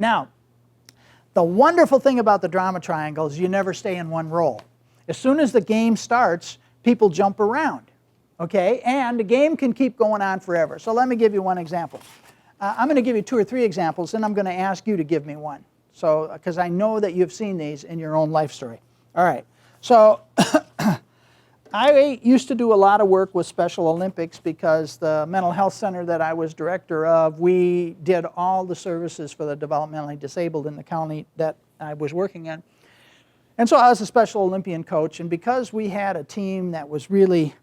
Now, the wonderful thing about the drama triangle is you never stay in one role. As soon as the game starts, people jump around, okay? And the game can keep going on forever. So let me give you one example. I'm going to give you 2 or 3 examples, and I'm going to ask you to give me one. So, because I know that you've seen these in your own life story. All right. So I used to do a lot of work with Special Olympics because the mental health center that I was director of, we did all the services for the developmentally disabled in the county that I was working in. And so I was a Special Olympian coach, and because we had a team that was really,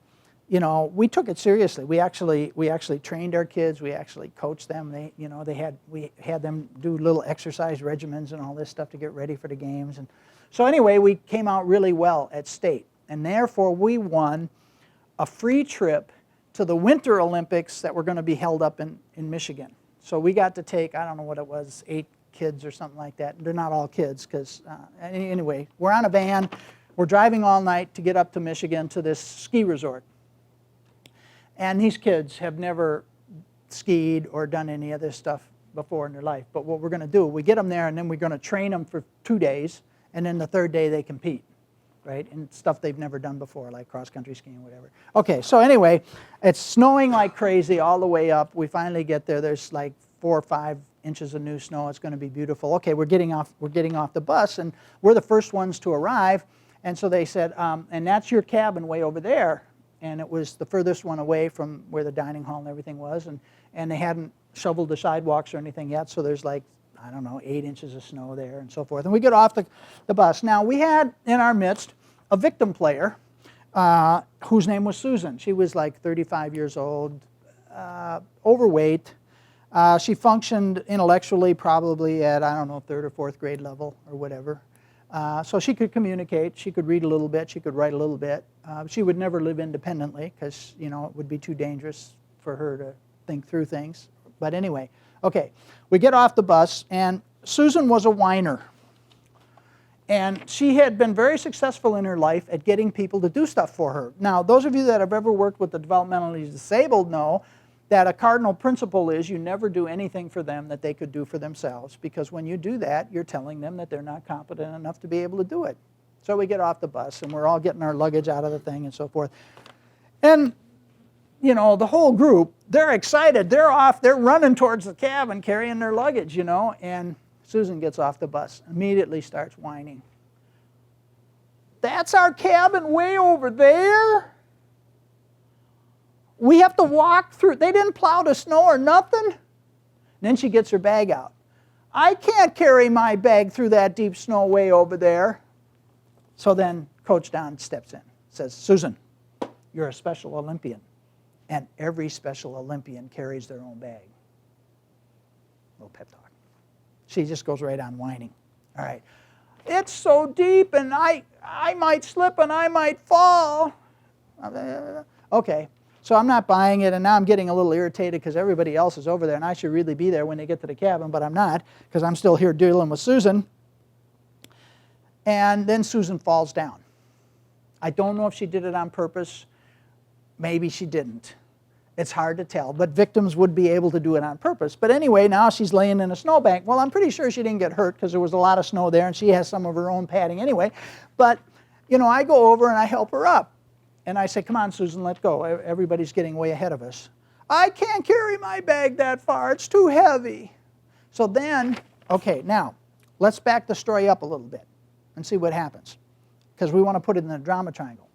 you know, we took it seriously. We actually trained our kids. We actually coached them. We had them do little exercise regimens and all this stuff to get ready for the games. And so anyway, we came out really well at state. And therefore, we won a free trip to the Winter Olympics that were going to be held up in Michigan. So we got to take, I don't know what it was, 8 kids or something like that. They're not all kids, because anyway, we're on a van. We're driving all night to get up to Michigan to this ski resort. And these kids have never skied or done any of this stuff before in their life. But what we're going to do, we get them there, and then we're going to train them for 2 days, and then the 3rd day they compete. Right, and stuff they've never done before, like cross-country skiing, whatever. Okay, so anyway, it's snowing like crazy all the way up. We finally get there. There's like 4 or 5 inches of new snow. It's going to be beautiful. Okay, we're getting off the bus, and we're the first ones to arrive. And so they said, and that's your cabin way over there. And it was the furthest one away from where the dining hall and everything was. And they hadn't shoveled the sidewalks or anything yet, so there's like, I don't know, 8 inches of snow there and so forth. And we get off the bus. Now, we had in our midst a victim player whose name was Susan. She was like 35 years old, overweight. She functioned intellectually probably at, I don't know, 3rd or 4th grade level or whatever. So she could communicate. She could read a little bit. She could write a little bit. She would never live independently because, you know, it would be too dangerous for her to think through things. But anyway, okay, we get off the bus, and Susan was a whiner. And she had been very successful in her life at getting people to do stuff for her. Now, those of you that have ever worked with the developmentally disabled know that a cardinal principle is you never do anything for them that they could do for themselves, because when you do that, you're telling them that they're not competent enough to be able to do it. So we get off the bus, and we're all getting our luggage out of the thing and so forth. And, you know, the whole group, they're excited. They're off. They're running towards the cabin carrying their luggage, you know. And Susan gets off the bus, immediately starts whining. That's our cabin way over there? We have to walk through. They didn't plow the snow or nothing. And then she gets her bag out. I can't carry my bag through that deep snow way over there. So then Coach Don steps in, says, Susan, you're a Special Olympian, and every Special Olympian carries their own bag. Little pep talk. She just goes right on whining. All right. It's so deep, and I might slip, and I might fall. Okay. So I'm not buying it, and now I'm getting a little irritated because everybody else is over there, and I should really be there when they get to the cabin, but I'm not because I'm still here dealing with Susan. And then Susan falls down. I don't know if she did it on purpose. Maybe she didn't. It's hard to tell, but victims would be able to do it on purpose. But anyway, now she's laying in a snowbank. Well, I'm pretty sure she didn't get hurt because there was a lot of snow there, and she has some of her own padding anyway. But, you know, I go over and I help her up. And I say, come on, Susan, let go. Everybody's getting way ahead of us. I can't carry my bag that far. It's too heavy. So then, okay, now, let's back the story up a little bit and see what happens, because we want to put it in the drama triangle.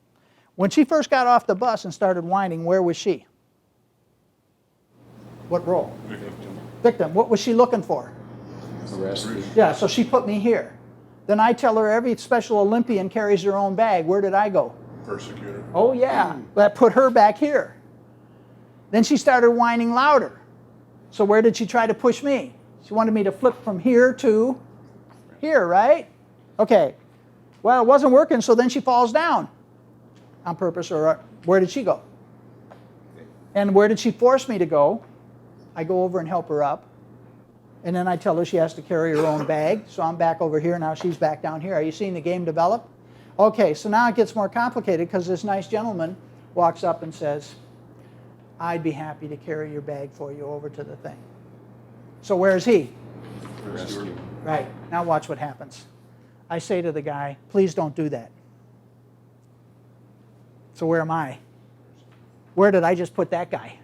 When she first got off the bus and started whining, where was she? What role? Victim. Victim. What was she looking for? Arrested. Yeah, so she put me here. Then I tell her every Special Olympian carries their own bag. Where did I go? Persecutor. Oh, yeah. That put her back here. Then she started whining louder. So where did she try to push me? She wanted me to flip from here to here, right? Okay. Well, it wasn't working, so then she falls down on purpose. Or where did she go? And where did she force me to go? I go over and help her up. And then I tell her she has to carry her own bag. So I'm back over here. Now she's back down here. Are you seeing the game develop? Okay, so now it gets more complicated because this nice gentleman walks up and says, I'd be happy to carry your bag for you over to the thing. So where's he? Rescue. Right. Now watch what happens. I say to the guy, please don't do that. So where am I? Where did I just put that guy?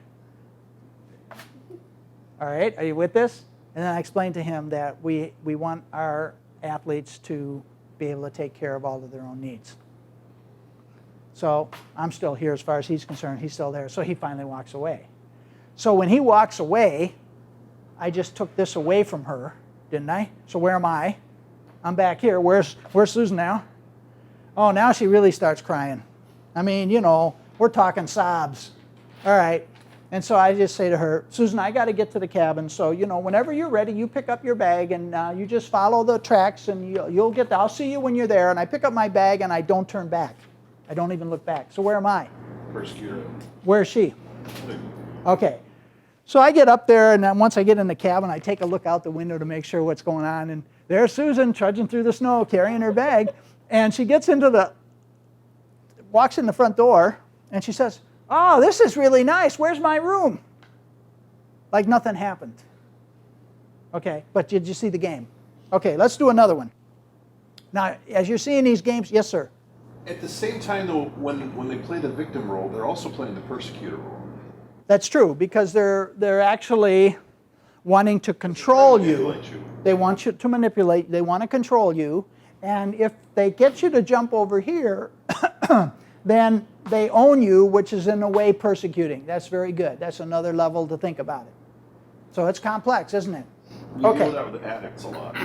All right, are you with this? And then I explained to him that we want our athletes to be able to take care of all of their own needs. So I'm still here as far as he's concerned. He's still there. So he finally walks away. So when he walks away, I just took this away from her, didn't I? So where am I? I'm back here. Where's Susan now? Oh, now she really starts crying. I mean, you know, we're talking sobs. All right. And so I just say to her, Susan, I got to get to the cabin. So, you know, whenever you're ready, you pick up your bag and you just follow the tracks and you'll get there. I'll see you when you're there. And I pick up my bag and I don't turn back. I don't even look back. So where am I? Persecutor. Where is she? Okay. So I get up there, and then once I get in the cabin, I take a look out the window to make sure what's going on. And there's Susan trudging through the snow, carrying her bag. And she walks in the front door, and she says, oh, this is really nice. Where's my room? Like nothing happened. Okay, but did you see the game? Okay, let's do another one. Now, as you're seeing these games, yes, sir. At the same time, though, when they play the victim role, they're also playing the persecutor role. That's true, because they're actually wanting to control you. They want you to manipulate. They want to control you. And if they get you to jump over here, then they own you, which is in a way persecuting. That's very good. That's another level to think about it. So it's complex, isn't it? You deal with that with the addicts a lot.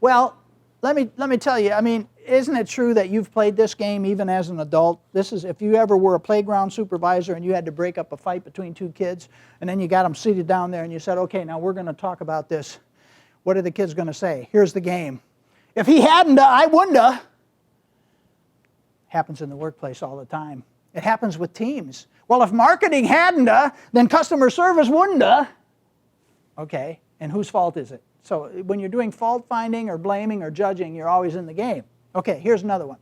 Well, let me tell you, I mean, isn't it true that you've played this game even as an adult? This is, if you ever were a playground supervisor and you had to break up a fight between two kids, and then you got them seated down there and you said, okay, now we're going to talk about this. What are the kids going to say? Here's the game. If he hadn't, I wouldn't. Happens in the workplace all the time. It happens with teams. Well, if marketing hadn't, then customer service wouldn't. Okay, and whose fault is it? So when you're doing fault finding or blaming or judging, you're always in the game. Okay, here's another one.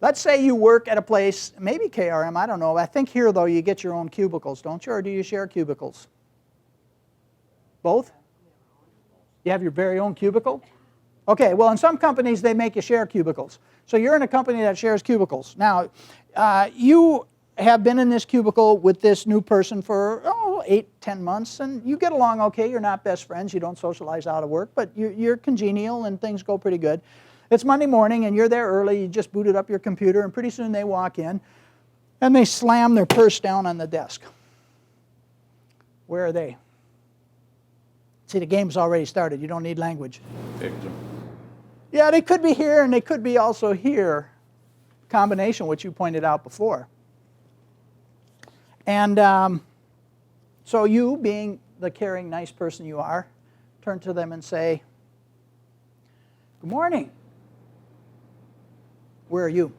Let's say you work at a place, maybe KRM, I don't know. I think here, though, you get your own cubicles, don't you? Or do you share cubicles? Both? You have your very own cubicle? Okay, well, in some companies, they make you share cubicles. So you're in a company that shares cubicles. Now, you have been in this cubicle with this new person for 8-10 months, and you get along okay. You're not best friends. You don't socialize out of work, but you're congenial, and things go pretty good. It's Monday morning, and you're there early. You just booted up your computer, and pretty soon they walk in, and they slam their purse down on the desk. Where are they? See, the game's already started. You don't need language. Victim. Yeah, they could be here, and they could be also here. Combination, which you pointed out before. And so you, being the caring, nice person you are, turn to them and say, good morning. Where are you?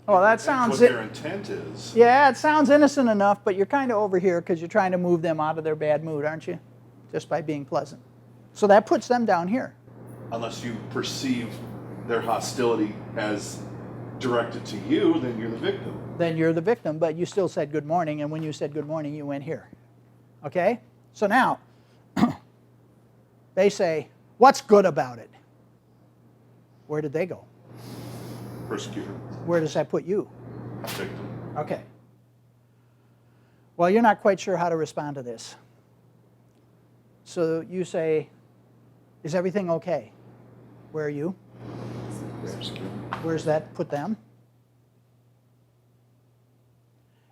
Well, that sounds... What their intent is. Yeah, it sounds innocent enough, but you're kind of over here because you're trying to move them out of their bad mood, aren't you? Just by being pleasant. So that puts them down here. Unless you perceive their hostility as directed to you, then you're the victim. Then you're the victim, but you still said good morning, and when you said good morning, you went here. Okay? So now, they say, what's good about it? Where did they go? Persecutor. Where does that put you? Victim. Okay. Well, you're not quite sure how to respond to this. So you say, is everything okay? Where are you? Persecutor. Where's that put them?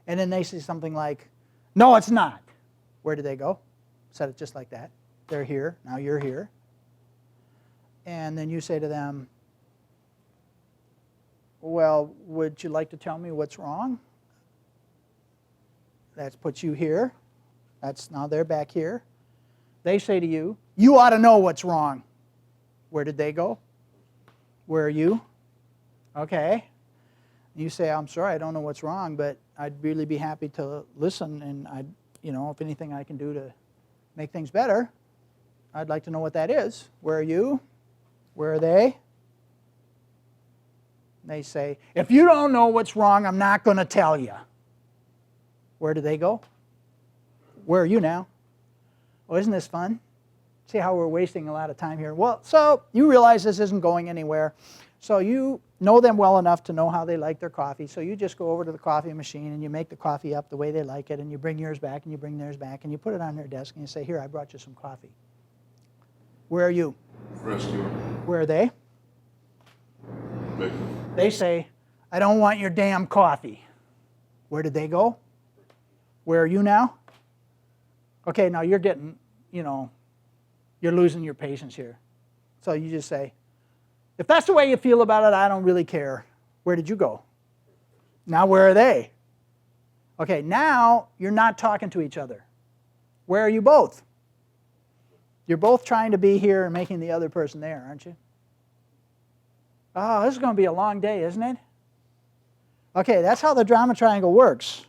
And then they say something like, no, it's not. Where did they go? Said it just like that. They're here. Now you're here. And then you say to them, well, would you like to tell me what's wrong? That puts you here. Now they're back here. They say to you, you ought to know what's wrong. Where did they go? Where are you? Okay. You say, I'm sorry, I don't know what's wrong, but I'd really be happy to listen, and if anything I can do to make things better, I'd like to know what that is. Where are you? Where are they? They say, if you don't know what's wrong, I'm not going to tell you. Where do they go? Where are you now? Oh, isn't this fun? See how we're wasting a lot of time here. Well, so you realize this isn't going anywhere. So you know them well enough to know how they like their coffee. So you just go over to the coffee machine and you make the coffee up the way they like it, and you bring yours back and you bring theirs back and you put it on their desk and you say, here, I brought you some coffee. Where are you? Rescuer. Where are they? Victim. They say, I don't want your damn coffee. Where did they go? Where are you now? Okay, now you're getting, you're losing your patience here. So you just say, if that's the way you feel about it, I don't really care. Where did you go? Now where are they? Okay, now you're not talking to each other. Where are you both? You're both trying to be here and making the other person there, aren't you? Oh, this is going to be a long day, isn't it? Okay, that's how the drama triangle works.